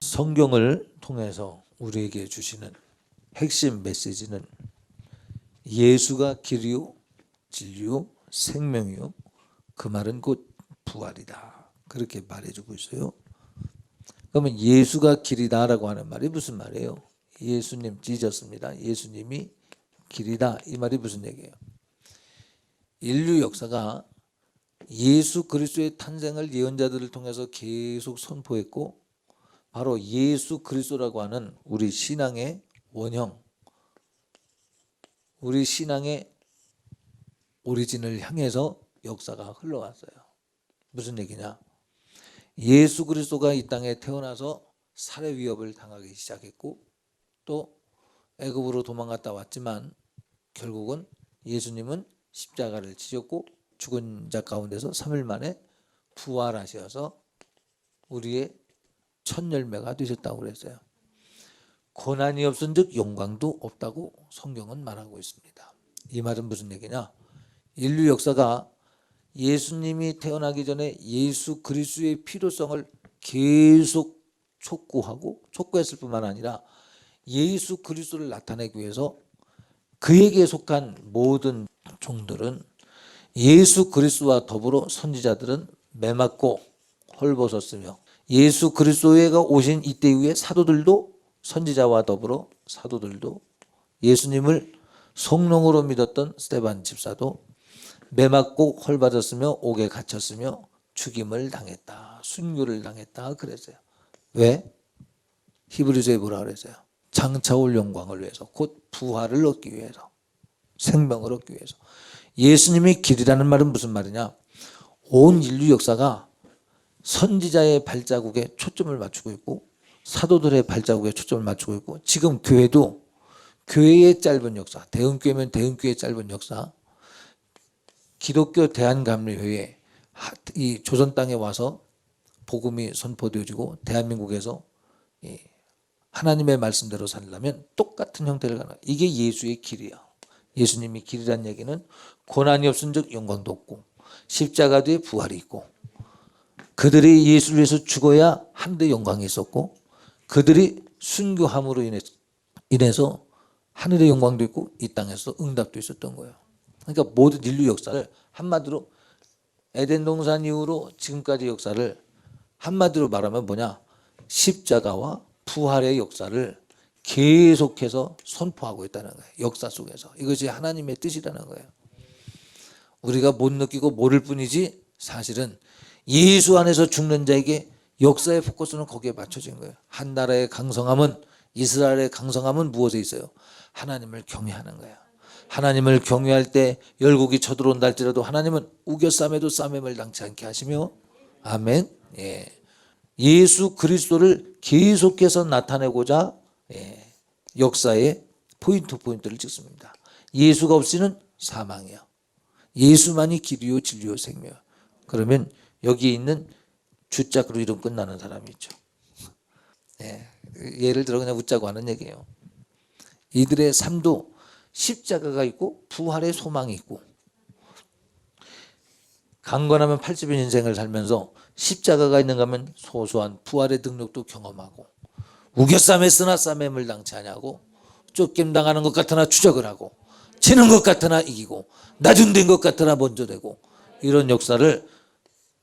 성경을 통해서 우리에게 주시는 핵심 메시지는 예수가 길이요 진리요 생명이요 그 말은 곧 부활이다, 그렇게 말해주고 있어요. 그러면 예수가 길이다라고 하는 말이 무슨 말이에요? 예수님 지졌습니다. 예수님이 길이다, 이 말이 무슨 얘기예요? 인류 역사가 예수 그리스도의 탄생을 예언자들을 통해서 계속 선포했고, 바로 예수 그리스도라고 하는 우리 신앙의 원형, 우리 신앙의 오리진을 향해서 역사가 흘러왔어요. 무슨 얘기냐? 예수 그리스도가 이 땅에 태어나서 살해 위협을 당하기 시작했고, 또 애굽으로 도망갔다 왔지만 결국은 예수님은 십자가를 지셨고 죽은 자 가운데서 3일 만에 부활하셔서 우리의 첫 열매가 되셨다고 그랬어요. 고난이 없은즉 영광도 없다고 성경은 말하고 있습니다. 이 말은 무슨 얘기냐? 인류 역사가 예수님이 태어나기 전에 예수 그리스도의 필요성을 계속 촉구했을 뿐만 아니라 예수 그리스도를 나타내기 위해서 그에게 속한 모든 종들은, 예수 그리스도와 더불어 선지자들은 매맞고 헐벗었으며, 예수 그리스도가 오신 이때 이후에 사도들도, 선지자와 더불어 사도들도, 예수님을 성령으로 믿었던 스데반 집사도 매맞고 헐벗었으며 옥에 갇혔으며 죽임을 당했다, 순교를 당했다 그랬어요. 왜? 히브리서에 뭐라 그랬어요? 장차 올 영광을 위해서, 곧 부활을 얻기 위해서, 생명을 얻기 위해서. 예수님이 길이라는 말은 무슨 말이냐? 온 인류 역사가 선지자의 발자국에 초점을 맞추고 있고, 사도들의 발자국에 초점을 맞추고 있고, 지금 교회도 교회의 짧은 역사, 대흥교회면 대흥교회의 짧은 역사, 기독교 대한감리회에 이 조선 땅에 와서 복음이 선포되어지고 대한민국에서 하나님의 말씀대로 살려면 똑같은 형태를 가는, 이게 예수의 길이야. 예수님이 길이란 얘기는 고난이 없은즉 영광도 없고, 십자가 뒤에 부활이 있고, 그들이 예수를 위해서 죽어야 하늘의 영광이 있었고, 그들이 순교함으로 인해서 하늘의 영광도 있고 이 땅에서 응답도 있었던 거예요. 그러니까 모든 인류 역사를 한마디로, 에덴 동산 이후로 지금까지 역사를 한마디로 말하면 뭐냐? 십자가와 부활의 역사를 계속해서 선포하고 있다는 거예요. 역사 속에서. 이것이 하나님의 뜻이라는 거예요. 우리가 못 느끼고 모를 뿐이지, 사실은 예수 안에서 죽는 자에게 역사의 포커스는 거기에 맞춰진 거예요. 한 나라의 강성함은, 이스라엘의 강성함은 무엇에 있어요? 하나님을 경외하는 거예요. 하나님을 경외할 때 열국이 쳐들어온다 할지라도 하나님은 우겨 싸매도 싸매을 당치 않게 하시며, 아멘. 예. 예수 그리스도를 계속해서 나타내고자 역사의 포인트를 찍습니다. 예수가 없이는 사망이요, 예수만이 길이요 진리요 생명이요. 그러면 여기 있는 주짝으로 이름 끝나는 사람이 있죠. 예를 들어 그냥 웃자고 하는 얘기예요. 이들의 삶도 십자가가 있고 부활의 소망이 있고, 강건하면 80인 인생을 살면서 십자가가 있는가 하면 소소한 부활의 능력도 경험하고, 우겨싸매으나 싸매을 당치 아니하고, 쫓김 당하는 것 같으나 추적을 하고, 지는 것 같으나 이기고, 나중된 것 같으나 먼저 되고, 이런 역사를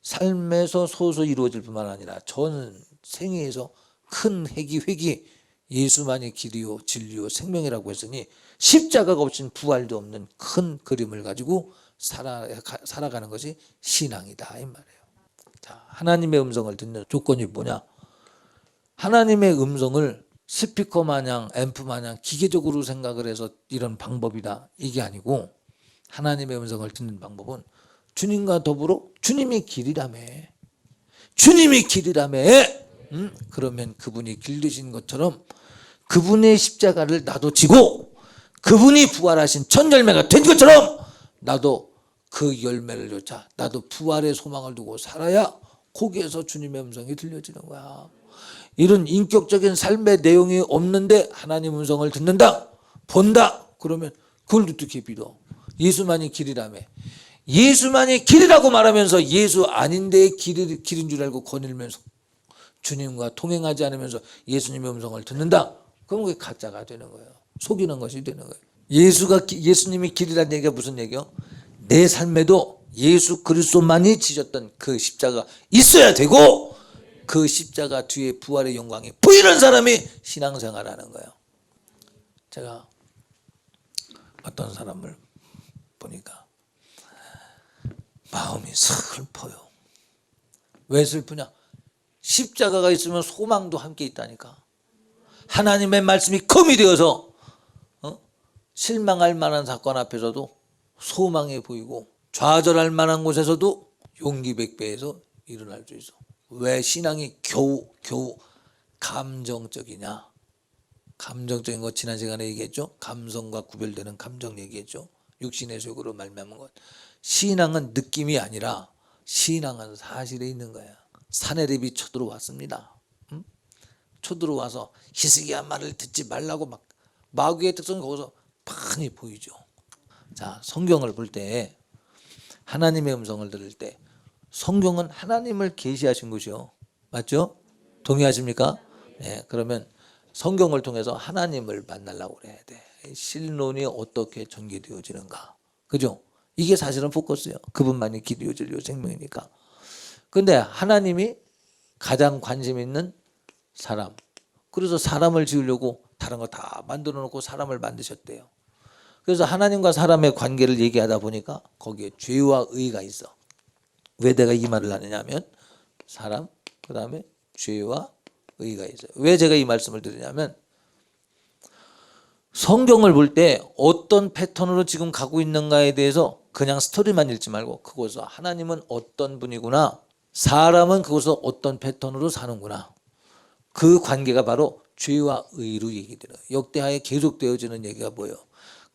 삶에서 소소히 이루어질 뿐만 아니라 전 생애에서 큰 획이 예수만이 길이요 진리요 생명이라고 했으니, 십자가가 없인 부활도 없는 큰 그림을 가지고 살아가는 것이 신앙이다 이 말이에요. 자, 하나님의 음성을 듣는 조건이 뭐냐? 하나님의 음성을 스피커 마냥 앰프 마냥 기계적으로 생각을 해서 이런 방법이다, 이게 아니고, 하나님의 음성을 듣는 방법은 주님과 더불어 주님이 길이라며, 주님이 길이라며. 그러면 그분이 길 되신 것처럼 그분의 십자가를 나도 지고, 그분이 부활하신 첫 열매가 된 것처럼 나도 그 열매를 쫓아, 나도 부활의 소망을 두고 살아야 거기에서 주님의 음성이 들려지는 거야. 이런 인격적인 삶의 내용이 없는데 하나님 음성을 듣는다, 본다. 그러면 그걸 어떻게 믿어? 예수만이 길이라며. 예수만이 길이라고 말하면서 예수 아닌데 길인 줄 알고 거닐면서 주님과 통행하지 않으면서 예수님의 음성을 듣는다. 그럼 그게 가짜가 되는 거예요. 속이는 것이 되는 거예요. 예수님이 길이라는 얘기가 무슨 얘기요? 내 삶에도 예수 그리스도만이 지셨던 그 십자가 있어야 되고 그 십자가 뒤에 부활의 영광이 보이는 사람이 신앙생활하는 거예요. 제가 어떤 사람을 보니까 마음이 슬퍼요. 왜 슬프냐? 십자가가 있으면 소망도 함께 있다니까. 하나님의 말씀이 검이 되어서 실망할 만한 사건 앞에서도 소망이 보이고 좌절할 만한 곳에서도 용기 백배해서 일어날 수 있어. 왜 신앙이 겨우 감정적이냐? 감정적인 거 지난 시간에 얘기했죠. 감성과 구별되는 감정 얘기했죠. 육신의 속으로 말미암은 것. 신앙은 느낌이 아니라 신앙은 사실에 있는 거야. 사내립이 쳐들어왔습니다. 쳐들어와서 히스기야 말을 듣지 말라고 막 마귀의 특성이 거기서 빤히 보이죠. 자, 성경을 볼 때 하나님의 음성을 들을 때 성경은 하나님을 계시하신 것이요. 맞죠? 동의하십니까? 네, 그러면 성경을 통해서 하나님을 만나려고 그래야 돼. 신론이 어떻게 전개되어지는가. 그죠? 이게 사실은 포커스예요. 그분만이 길이요 진리요 생명이니까. 근데 하나님이 가장 관심 있는 사람. 그래서 사람을 지으려고 다른 거 다 만들어 놓고 사람을 만드셨대요. 그래서 하나님과 사람의 관계를 얘기하다 보니까 거기에 죄와 의가 있어. 왜 내가 이 말을 하느냐 하면 사람, 그 다음에 죄와 의가 있어요. 왜 제가 이 말씀을 드리냐면 성경을 볼 때 어떤 패턴으로 지금 가고 있는가에 대해서 그냥 스토리만 읽지 말고 그곳에서 하나님은 어떤 분이구나, 사람은 그곳에서 어떤 패턴으로 사는구나, 그 관계가 바로 죄와 의로 얘기되는 거예요. 역대하에 계속되어지는 얘기가 뭐예요?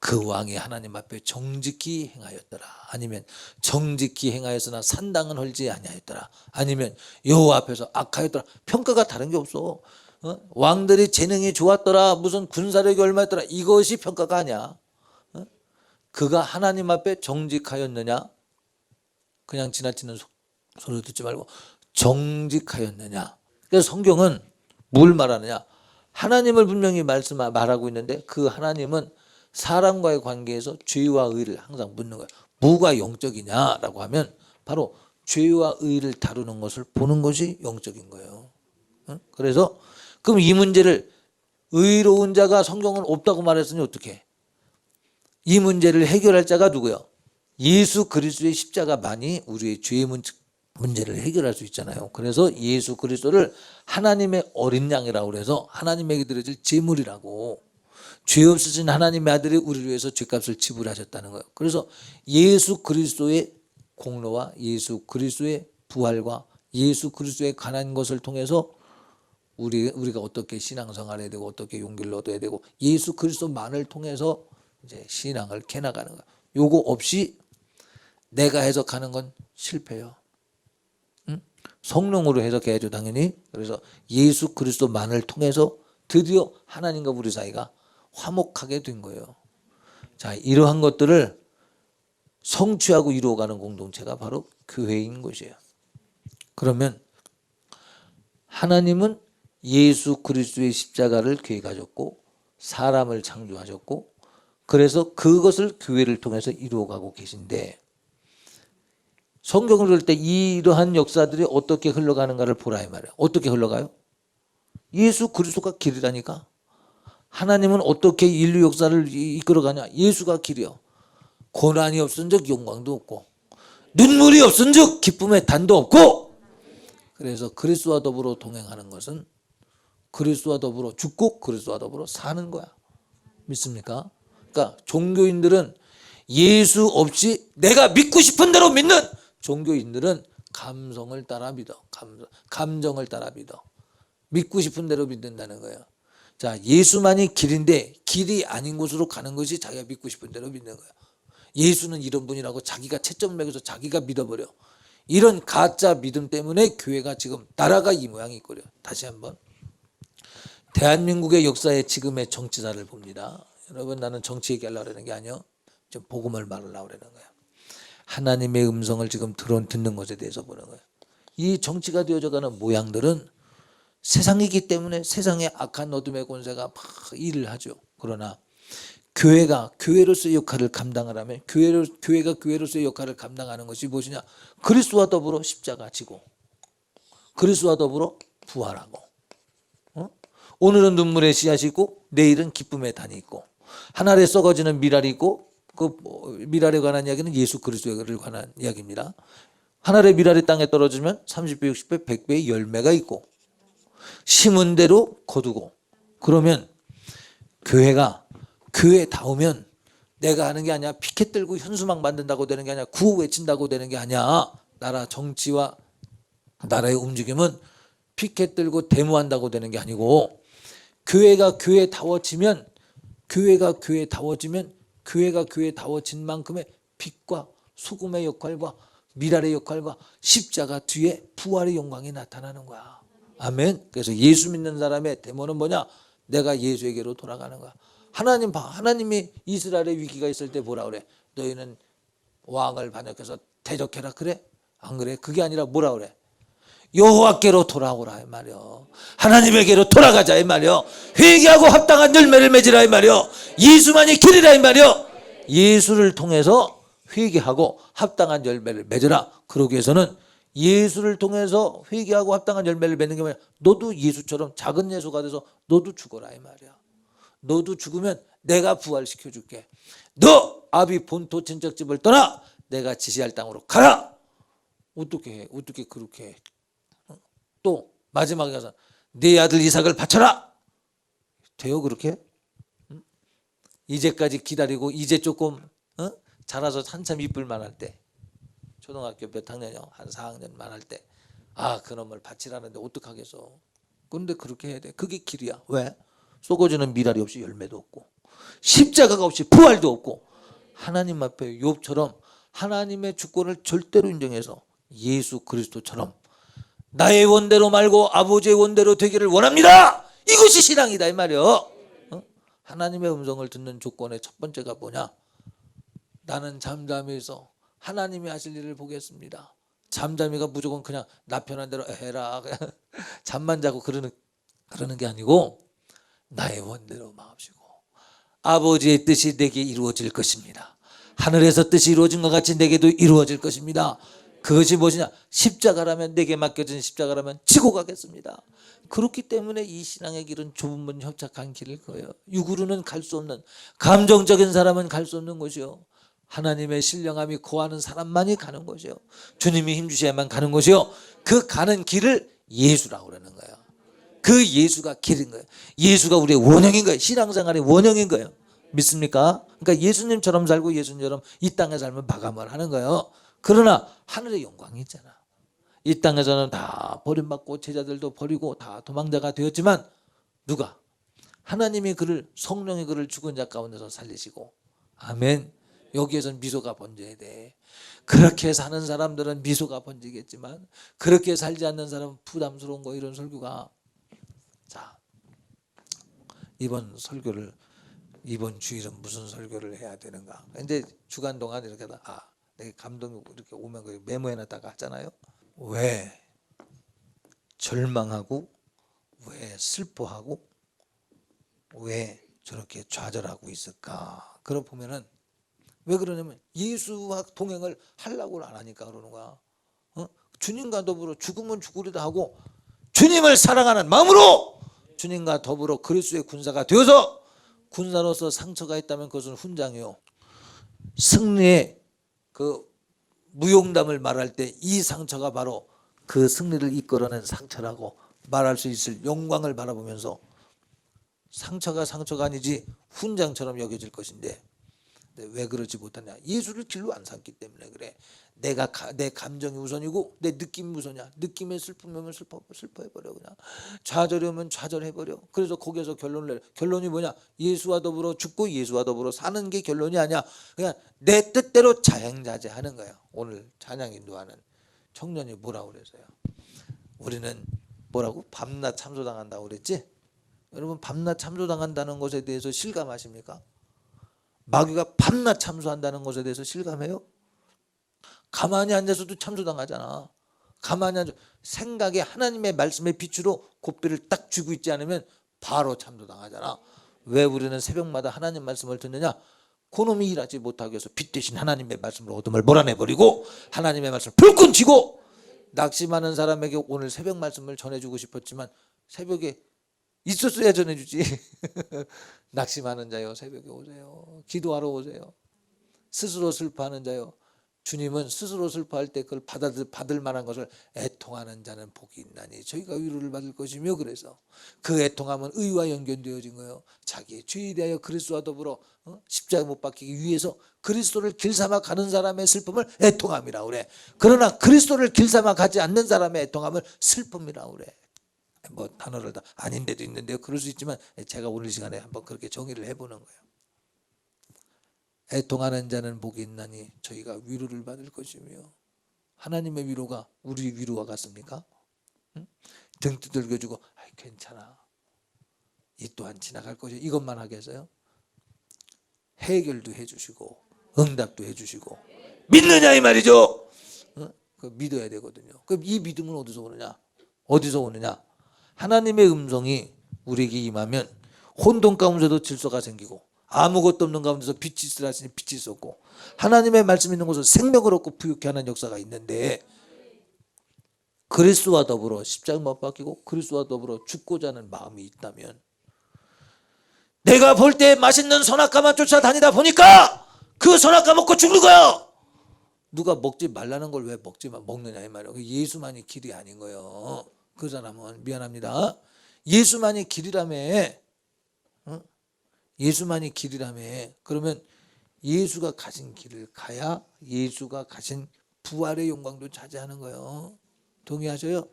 그 왕이 하나님 앞에 정직히 행하였더라. 아니면 정직히 행하였으나 산당은 헐지 아니하였더라. 아니면 여호와 앞에서 악하였더라. 평가가 다른 게 없어. 왕들이 재능이 좋았더라. 무슨 군사력이 얼마였더라. 이것이 평가가 아니야. 그가 하나님 앞에 정직하였느냐. 그냥 지나치는 소리 듣지 말고 정직하였느냐. 그래서 성경은 뭘 말하느냐. 하나님을 분명히 말하고 있는데 그 하나님은 사람과의 관계에서 죄와 의를 항상 묻는 거예요. 뭐가 영적이냐라고 하면 바로 죄와 의를 다루는 것을 보는 것이 영적인 거예요. 그래서 그럼 이 문제를 의로운 자가 성경은 없다고 말했으니 어떻게? 이 문제를 해결할 자가 누구요? 예수 그리스도의 십자가만이 우리의 죄의 문제를 해결할 수 있잖아요. 그래서 예수 그리스도를 하나님의 어린 양이라고 그래서 하나님에게 드려질 제물이라고, 죄 없으신 하나님의 아들이 우리를 위해서 죄값을 지불하셨다는 거예요. 그래서 예수 그리스도의 공로와 예수 그리스도의 부활과 예수 그리스도에 관한 것을 통해서 우리가 어떻게 신앙생활해야 되고 어떻게 용기를 얻어야 되고 예수 그리스도만을 통해서 이제 신앙을 캐나가는 거예요. 요거 없이 내가 해석하는 건 실패예요. 성령으로 해석해야죠, 당연히. 그래서 예수 그리스도만을 통해서 드디어 하나님과 우리 사이가 화목하게 된 거예요. 자, 이러한 것들을 성취하고 이루어가는 공동체가 바로 교회인 것이에요. 그러면 하나님은 예수 그리스도의 십자가를 계획하셨고 사람을 창조하셨고 그래서 그것을 교회를 통해서 이루어가고 계신데 성경을 볼 때 이러한 역사들이 어떻게 흘러가는가를 보라 이 말이에요. 어떻게 흘러가요? 예수 그리스도가 길이라니까. 하나님은 어떻게 인류 역사를 이끌어가냐? 예수가 길이요. 고난이 없은 적 영광도 없고 눈물이 없은 적 기쁨의 단도 없고 그래서 그리스도와 더불어 동행하는 것은 그리스도와 더불어 죽고 그리스도와 더불어 사는 거야. 믿습니까? 그러니까 종교인들은 예수 없이 내가 믿고 싶은 대로 믿는 종교인들은 감성을 따라 믿어. 감정을 따라 믿어. 믿고 싶은 대로 믿는다는 거예요. 자, 예수만이 길인데 길이 아닌 곳으로 가는 것이 자기가 믿고 싶은 대로 믿는 거야. 예수는 이런 분이라고 자기가 채점 매겨서 자기가 믿어버려. 이런 가짜 믿음 때문에 교회가 지금 나라가 이 모양이 있거려. 다시 한번 대한민국의 역사의 지금의 정치사를 봅니다. 여러분, 나는 정치 얘기하려고 그러는 게 아니요, 좀 복음을 말하려고 그러는 거예요. 하나님의 음성을 지금 듣는 것에 대해서 보는 거예요. 이 정치가 되어져가는 모양들은 세상이기 때문에 세상의 악한 어둠의 권세가 막 일을 하죠. 그러나 교회가 교회로서의 역할을 감당하려면 교회가 교회로서의 역할을 감당하는 것이 무엇이냐? 그리스도와 더불어 십자가 지고 그리스도와 더불어 부활하고, 오늘은 눈물의 씨앗이 있고 내일은 기쁨의 단이 있고, 하늘에 썩어지는 미랄이 있고, 그 미랄에 관한 이야기는 예수 그리스도를 관한 이야기입니다. 하늘의 미랄이 땅에 떨어지면 30배, 60배, 100배의 열매가 있고, 심은 대로 거두고. 그러면 교회가 교회다우면 내가 하는 게 아니야 피켓 들고 현수막 만든다고 되는 게 아니야 구호 외친다고 되는 게 아니야. 나라 정치와 나라의 움직임은 피켓 들고 데모한다고 되는 게 아니고, 교회가 교회다워지면 교회가 교회다워진 만큼의 빛과 소금의 역할과 미랄의 역할과 십자가 뒤에 부활의 영광이 나타나는 거야. 아멘. 그래서 예수 믿는 사람의 데모는 뭐냐? 내가 예수에게로 돌아가는 거야. 하나님이 이스라엘의 위기가 있을 때 뭐라 그래? 너희는 왕을 반역해서 대적해라 그래? 안 그래? 그게 아니라 뭐라 그래? 여호와께로 돌아오라 이 말이요. 하나님에게로 돌아가자 이 말이요. 회개하고 합당한 열매를 맺으라 이 말이요. 예수만이 길이라 이 말이요. 예수를 통해서 회개하고 합당한 열매를 맺으라. 그러기 위해서는 예수를 통해서 회개하고 합당한 열매를 맺는 게 뭐냐? 너도 예수처럼 작은 예수가 돼서 너도 죽어라 이 말이야. 너도 죽으면 내가 부활시켜 줄게. 너 아비 본토 친척집을 떠나 내가 지시할 땅으로 가라. 어떻게 해? 어떻게 그렇게 해? 또 마지막에 가서 네 아들 이삭을 바쳐라. 돼요 그렇게? 이제까지 기다리고 이제 조금 자라서 한참 이쁠 만할 때, 초등학교 몇 학년이요? 한 4학년만 할 때, 그놈을 바치라는데 어떡하겠어. 그런데 그렇게 해야 돼. 그게 길이야. 왜? 썩어지는 미랄이 없이 열매도 없고 십자가가 없이 부활도 없고, 하나님 앞에 욥처럼 하나님의 주권을 절대로 인정해서 예수 그리스도처럼 나의 원대로 말고 아버지의 원대로 되기를 원합니다. 이것이 신앙이다 이 말이요. 하나님의 음성을 듣는 조건의 첫 번째가 뭐냐? 나는 잠잠해서 하나님이 하실 일을 보겠습니다. 잠잠이가 무조건 그냥 나 편한 대로 해라 그냥 잠만 자고 그러는 게 아니고, 나의 원대로 마음시고 아버지의 뜻이 내게 이루어질 것입니다. 하늘에서 뜻이 이루어진 것 같이 내게도 이루어질 것입니다. 그것이 무엇이냐? 십자가라면, 내게 맡겨진 십자가라면 지고 가겠습니다. 그렇기 때문에 이 신앙의 길은 좁은 문 협착한 길일 거예요. 육으로는 갈 수 없는, 감정적인 사람은 갈 수 없는 것이요, 하나님의 신령함이 거하는 사람만이 가는 것이요, 주님이 힘주셔야만 가는 것이요, 그 가는 길을 예수라고 그러는 거예요. 그 예수가 길인 거예요. 예수가 우리의 원형인 거예요. 신앙생활의 원형인 거예요. 믿습니까? 그러니까 예수님처럼 살고 예수님처럼 이 땅에 살면 마감을 하는 거예요. 그러나 하늘의 영광이 있잖아. 이 땅에서는 다 버림받고 제자들도 버리고 다 도망자가 되었지만, 누가? 하나님이 그를, 성령이 그를 죽은 자 가운데서 살리시고, 아멘. 여기에선 미소가 번져야 돼. 그렇게 사는 사람들은 미소가 번지겠지만 그렇게 살지 않는 사람은 부담스러운 거, 이런 설교가. 자, 이번 주일은 무슨 설교를 해야 되는가? 이제 주간 동안 이렇게 내가 감동이 이렇게 오면 메모해놨다가 하잖아요. 왜 절망하고, 왜 슬퍼하고, 왜 저렇게 좌절하고 있을까? 그러 보면은 왜 그러냐면 예수와 동행을 하려고 안 하니까 그러는 거야. 주님과 더불어 죽으면 죽으리다 하고 주님을 사랑하는 마음으로 주님과 더불어 그리스도의 군사가 되어서, 군사로서 상처가 있다면 그것은 훈장이요, 승리의 그 무용담을 말할 때 이 상처가 바로 그 승리를 이끌어낸 상처라고 말할 수 있을 영광을 바라보면서, 상처가 아니지 훈장처럼 여겨질 것인데 왜 그러지 못하냐? 예수를 길로 안 삼기 때문에 그래. 내 감정이 우선이고 내 느낌이 우선이야. 느낌에 슬픔이면 슬퍼해버려. 그냥 좌절이면 좌절해버려. 그래서 거기에서 결론을 내려. 결론이 뭐냐? 예수와 더불어 죽고 예수와 더불어 사는 게 결론이 아니야. 그냥 내 뜻대로 자행자재하는 거야. 오늘 찬양 인도하는 청년이 뭐라고 그랬어요? 우리는 뭐라고? 밤낮 참소당한다고 그랬지? 여러분 밤낮 참소당한다는 것에 대해서 실감하십니까? 마귀가 밤낮 참소한다는 것에 대해서 실감해요? 가만히 앉아서도 참소당하잖아. 가만히 앉아 생각에 하나님의 말씀의 빛으로 고삐를 딱 쥐고 있지 않으면 바로 참소당하잖아. 왜 우리는 새벽마다 하나님 말씀을 듣느냐? 그놈이 일하지 못하게 해서 빛 대신 하나님의 말씀으로 어둠을 몰아내버리고 하나님의 말씀을 불끈 쥐고 낙심하는 사람에게 오늘 새벽 말씀을 전해주고 싶었지만 새벽에 있었어야 전해주지. 낙심하는 자요 새벽에 오세요. 기도하러 오세요. 스스로 슬퍼하는 자요. 주님은 스스로 슬퍼할 때 그걸 받을 만한 것을 애통하는 자는 복이 있나니 저희가 위로를 받을 것이며 그래서 그 애통함은 의와 연결되어진 거예요. 자기의 죄에 대하여 그리스도와 더불어 십자가에 못 박히기 위해서 그리스도를 길삼아 가는 사람의 슬픔을 애통함이라 그래. 그러나 그리스도를 길삼아 가지 않는 사람의 애통함을 슬픔이라 그래. 뭐 단어를 다 아닌 데도 있는데요. 그럴 수 있지만 제가 오늘 시간에 한번 그렇게 정의를 해보는 거예요. 애통하는 자는 복이 있나니 저희가 위로를 받을 것이며 하나님의 위로가 우리 위로와 같습니까? 응? 등 두들겨주고 괜찮아 이 또한 지나갈 것이 이것만 하겠어요? 해결도 해주시고 응답도 해주시고 믿느냐 이 말이죠. 그 믿어야 되거든요. 그럼 이 믿음은 어디서 오느냐? 어디서 오느냐? 하나님의 음성이 우리에게 임하면 혼돈 가운데도 질서가 생기고 아무것도 없는 가운데서 빛이 있으라 하시니 빛이 있었고 하나님의 말씀이 있는 곳에서 생명을 얻고 부유케 하는 역사가 있는데 그리스도와 더불어 십자가에 못 박히고 그리스도와 더불어 죽고자 하는 마음이 있다면 내가 볼 때 맛있는 선악과만 쫓아다니다 보니까 그 선악과 먹고 죽는 거야. 누가 먹지 말라는 걸 왜 먹느냐 이 말이에요. 예수만이 길이 아닌 거예요. 그 사람은 미안합니다. 예수만이 길이라며. 예수만이 길이라며. 그러면 예수가 가신 길을 가야 예수가 가신 부활의 영광도 차지하는 거예요. 동의하셔요?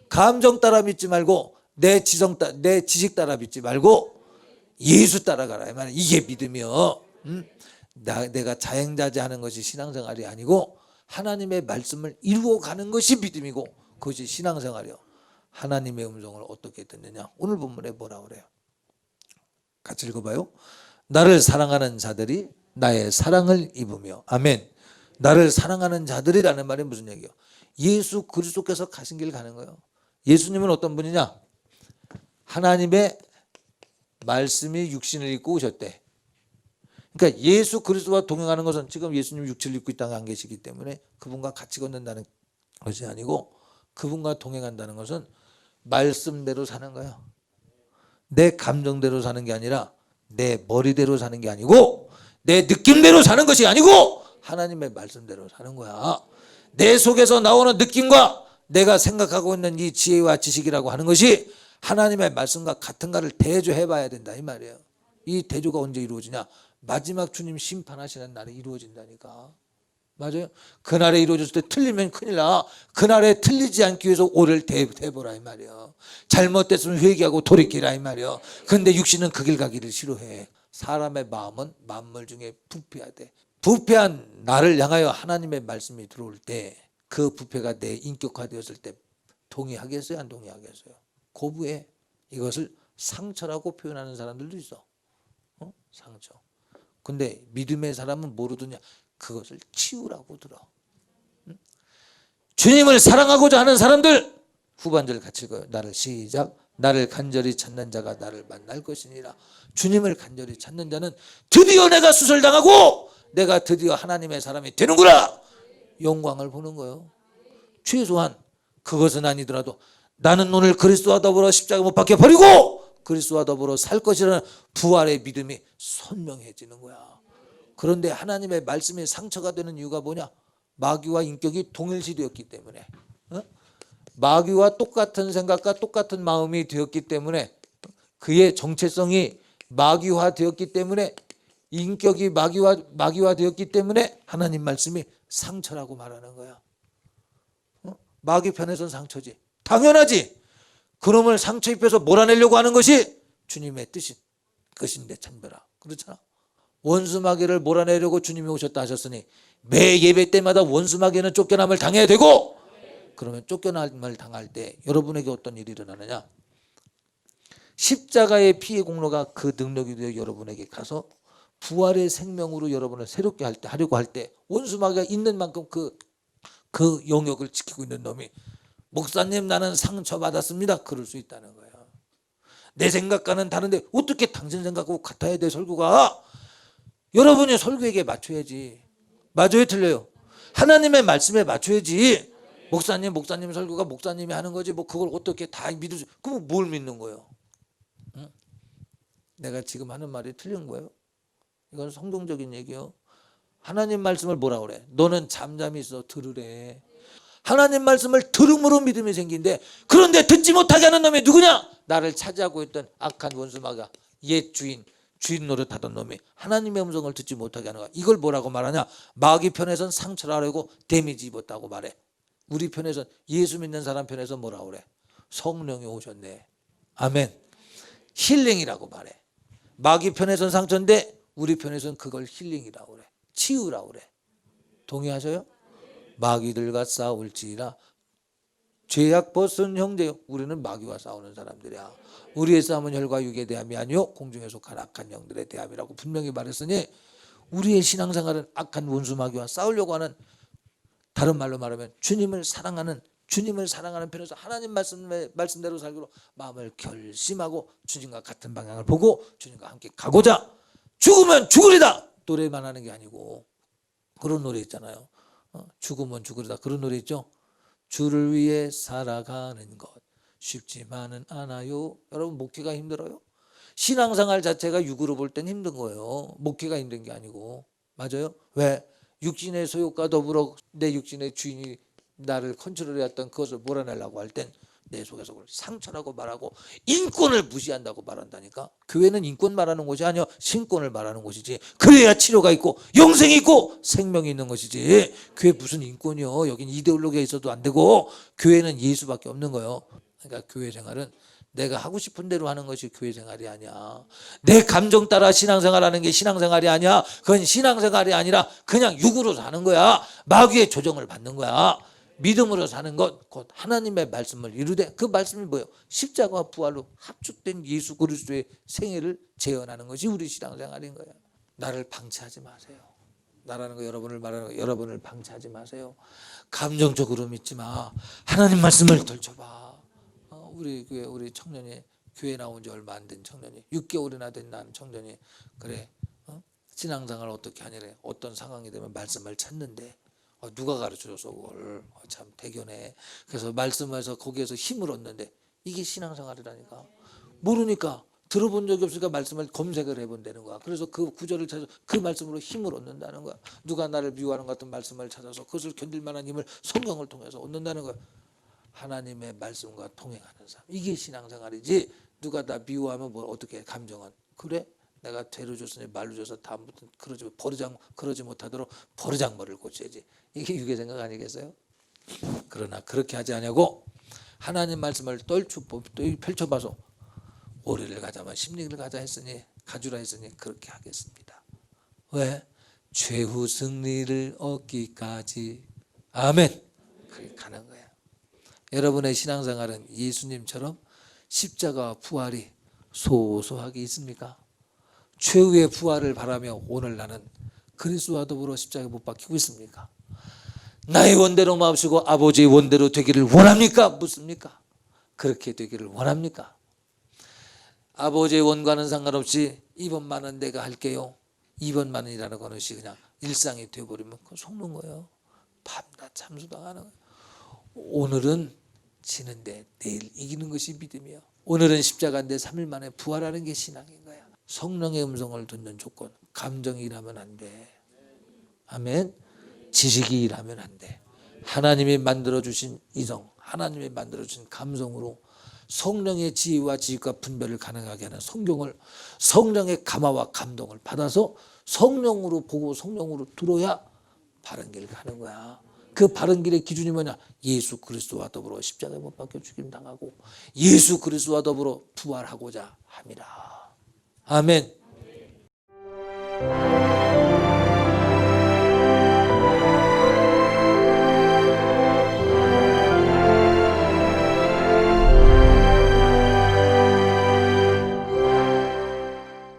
감정 따라 믿지 말고 내 지식 따라 믿지 말고 예수 따라가라 이 말이에요. 이게 믿음이요. 내가 자행자재하는 것이 신앙생활이 아니고 하나님의 말씀을 이루어가는 것이 믿음이고 그것이 신앙생활이요. 하나님의 음성을 어떻게 듣느냐? 오늘 본문에 뭐라 그래요? 같이 읽어봐요. 나를 사랑하는 자들이 나의 사랑을 입으며 아멘. 나를 사랑하는 자들이라는 말이 무슨 얘기예요? 예수 그리스도께서 가신 길 가는 거예요. 예수님은 어떤 분이냐? 하나님의 말씀이 육신을 입고 오셨대. 그러니까 예수 그리스도와 동행하는 것은 지금 예수님 육체를 입고 이 땅에 안 계시기 때문에 그분과 같이 걷는다는 것이 아니고 그분과 동행한다는 것은 말씀대로 사는 거예요. 내 감정대로 사는 게 아니라 내 머리대로 사는 게 아니고 내 느낌대로 사는 것이 아니고 하나님의 말씀대로 사는 거야. 내 속에서 나오는 느낌과 내가 생각하고 있는 이 지혜와 지식이라고 하는 것이 하나님의 말씀과 같은가를 대조해 봐야 된다 이 말이에요. 이 대조가 언제 이루어지냐? 마지막 주님 심판하시는 날에 이루어진다니까. 맞아요? 그날에 이루어졌을 때 틀리면 큰일 나. 그날에 틀리지 않기 위해서 오를 대보라 이 말이에요. 잘못됐으면 회개하고 돌이키라 이 말이에요. 그런데 육신은 그 길 가기를 싫어해. 사람의 마음은 만물 중에 부패하대. 부패한 나를 향하여 하나님의 말씀이 들어올 때 그 부패가 내 인격화되었을 때 동의하겠어요? 안 동의하겠어요? 고부해. 이것을 상처라고 표현하는 사람들도 있어. 상처. 근데 믿음의 사람은 모르더냐? 그것을 치유라고 들어. 주님을 사랑하고자 하는 사람들 후반절 같이 읽어요. 나를 시작. 나를 간절히 찾는 자가 나를 만날 것이니라. 주님을 간절히 찾는 자는 드디어 내가 수설당하고 내가 드디어 하나님의 사람이 되는구나. 영광을 보는 거예요. 최소한 그것은 아니더라도 나는 오늘 그리스도와 더불어 십자가 못 박혀 버리고 그리스도와 더불어 살 것이라는 부활의 믿음이 선명해지는 거야. 그런데 하나님의 말씀이 상처가 되는 이유가 뭐냐? 마귀와 인격이 동일시되었기 때문에, 마귀와 똑같은 생각과 똑같은 마음이 되었기 때문에, 그의 정체성이 마귀화되었기 때문에, 인격이 마귀화되었기 때문에 하나님 말씀이 상처라고 말하는 거야. 마귀 편에서는 상처지. 당연하지. 그놈을 상처 입혀서 몰아내려고 하는 것이 주님의 뜻인 것인데 참배라. 그렇잖아. 원수 마귀를 몰아내려고 주님이 오셨다 하셨으니 매 예배 때마다 원수 마귀는 쫓겨남을 당해야 되고, 그러면 쫓겨남을 당할 때 여러분에게 어떤 일이 일어나느냐? 십자가의 피의 공로가 그 능력이 되어 여러분에게 가서 부활의 생명으로 여러분을 새롭게 하려고 할 때 원수 마귀가 있는 만큼 그 영역을 지키고 있는 놈이 목사님 나는 상처받았습니다. 그럴 수 있다는 거예요. 내 생각과는 다른데 어떻게 당신 생각하고 같아야 돼 설교가? 여러분이 설교에게 맞춰야지. 맞아요 틀려요? 하나님의 말씀에 맞춰야지. 목사님 설교가 목사님이 하는 거지 뭐 그걸 어떻게 다 믿을 수? 그럼 뭘 믿는 거예요? 응? 내가 지금 하는 말이 틀린 거예요? 이건 성경적인 얘기요. 하나님 말씀을 뭐라 그래? 너는 잠잠히 있어 들으래. 하나님 말씀을 들음으로 믿음이 생긴대. 그런데 듣지 못하게 하는 놈이 누구냐? 나를 차지하고 있던 악한 원수마가 옛 주인 노릇하던 놈이 하나님의 음성을 듣지 못하게 하는 거야. 이걸 뭐라고 말하냐? 마귀 편에선 상처를 하려고 데미지 입었다고 말해. 우리 편에선 예수 믿는 사람 편에서 뭐라고 그래? 성령이 오셨네. 아멘. 힐링이라고 말해. 마귀 편에선 상처인데 우리 편에선 그걸 힐링이라고 그래. 치유라고 그래. 동의하셔요? 마귀들과 싸울지라 죄악 벗은 형제요. 우리는 마귀와 싸우는 사람들이야. 우리의 싸움은 혈과 육의 대함이 아니요 공중에 속한 악한 영들의 대함이라고 분명히 말했으니 우리의 신앙생활은 악한 원수 마귀와 싸우려고 하는, 다른 말로 말하면 주님을 사랑하는 편에서 하나님 말씀대로 살기로 마음을 결심하고 주님과 같은 방향을 보고 주님과 함께 가고자 죽으면 죽으리다 노래만 하는 게 아니고, 그런 노래 있잖아요. 죽으면 죽으리다 그런 노래 있죠. 주를 위해 살아가는 것 쉽지만은 않아요. 여러분 목회가 힘들어요? 신앙생활 자체가 육으로 볼 땐 힘든 거예요. 목회가 힘든 게 아니고. 맞아요? 왜? 육신의 소욕과 더불어 내 육신의 주인이 나를 컨트롤해왔던 그것을 몰아내려고 할 땐 내 속에서 그걸 상처라고 말하고 인권을 무시한다고 말한다니까. 교회는 인권 말하는 곳이 아니야. 신권을 말하는 곳이지. 그래야 치료가 있고 영생이 있고 생명이 있는 것이지. 교회 무슨 인권이요? 여긴 이데올로기가 있어도 안 되고 교회는 예수밖에 없는 거예요. 그러니까 교회 생활은 내가 하고 싶은 대로 하는 것이 교회 생활이 아니야. 내 감정 따라 신앙생활하는 게 신앙생활이 아니야. 그건 신앙생활이 아니라 그냥 육으로 사는 거야. 마귀의 조정을 받는 거야. 믿음으로 사는 것 곧 하나님의 말씀을 이루되, 그 말씀이 뭐예요? 십자가와 부활로 합축된 예수 그리스도의 생애를 재현하는 것이 우리 신앙생활인 거야. 나를 방치하지 마세요. 나라는 거 여러분을 말하는 거, 여러분을 방치하지 마세요. 감정적으로 믿지 마. 하나님 말씀을 덜쳐봐. 우리 청년이 교회 나온 지 얼마 안 된 청년이 6개월이나 된 난 청년이 그래 신앙생활을 어떻게 하냐래. 어떤 상황이 되면 말씀을 찾는데 누가 가르쳐줘서 그걸 참 대견해. 그래서 말씀에서 거기에서 힘을 얻는데 이게 신앙생활이라니까. 모르니까 들어본 적이 없으니까 말씀을 검색을 해본다는 거야. 그래서 그 구절을 찾아서 그 말씀으로 힘을 얻는다는 거야. 누가 나를 미워하는 것 같은 말씀을 찾아서 그것을 견딜 만한 힘을 성경을 통해서 얻는다는 거야. 하나님의 말씀과 동행하는 삶, 이게 신앙생활이지. 누가 나 미워하면 뭐 어떻게 감정은 그래? 내가 죄를 줬으니 말로 줘서 다음부터 그러지 못하도록 버르장머리를 고쳐야지. 이게 육의 생각 아니겠어요? 그러나 그렇게 하지 않냐고 하나님 말씀을 펼쳐봐서 오리를 가자면 십리를 가주라 했으니 그렇게 하겠습니다. 왜? 최후 승리를 얻기까지. 아멘. 그렇게 가는 거야. 여러분의 신앙생활은 예수님처럼 십자가와 부활이 소소하게 있습니까? 최후의 부활을 바라며 오늘 나는 그리스도와 더불어 십자가에 못 박히고 있습니까? 나의 원대로 마옵시고 아버지의 원대로 되기를 원합니까? 묻습니까? 그렇게 되기를 원합니까? 아버지의 원과는 상관없이 이번만은 내가 할게요. 이번만이라는 것이 그냥 일상이 되어버리면 그건 속는 거예요. 밤낮 잠수당하는 거예요. 오늘은 지는데 내일 이기는 것이 믿음이에요. 오늘은 십자가인데 3일 만에 부활하는 게 신앙인 거야. 성령의 음성을 듣는 조건, 감정이 일하면 안 돼. 아멘. 지식이 일하면 안 돼. 하나님이 만들어주신 이성, 하나님이 만들어주신 감성으로 성령의 지혜와 지식과 분별을 가능하게 하는 성경을, 성령의 감화와 감동을 받아서 성령으로 보고 성령으로 들어야 바른 길 가는 거야. 그 바른 길의 기준이 뭐냐? 예수 그리스도와 더불어 십자가에 못 박혀 죽임 당하고 예수 그리스도와 더불어 부활하고자 함이라. 아멘.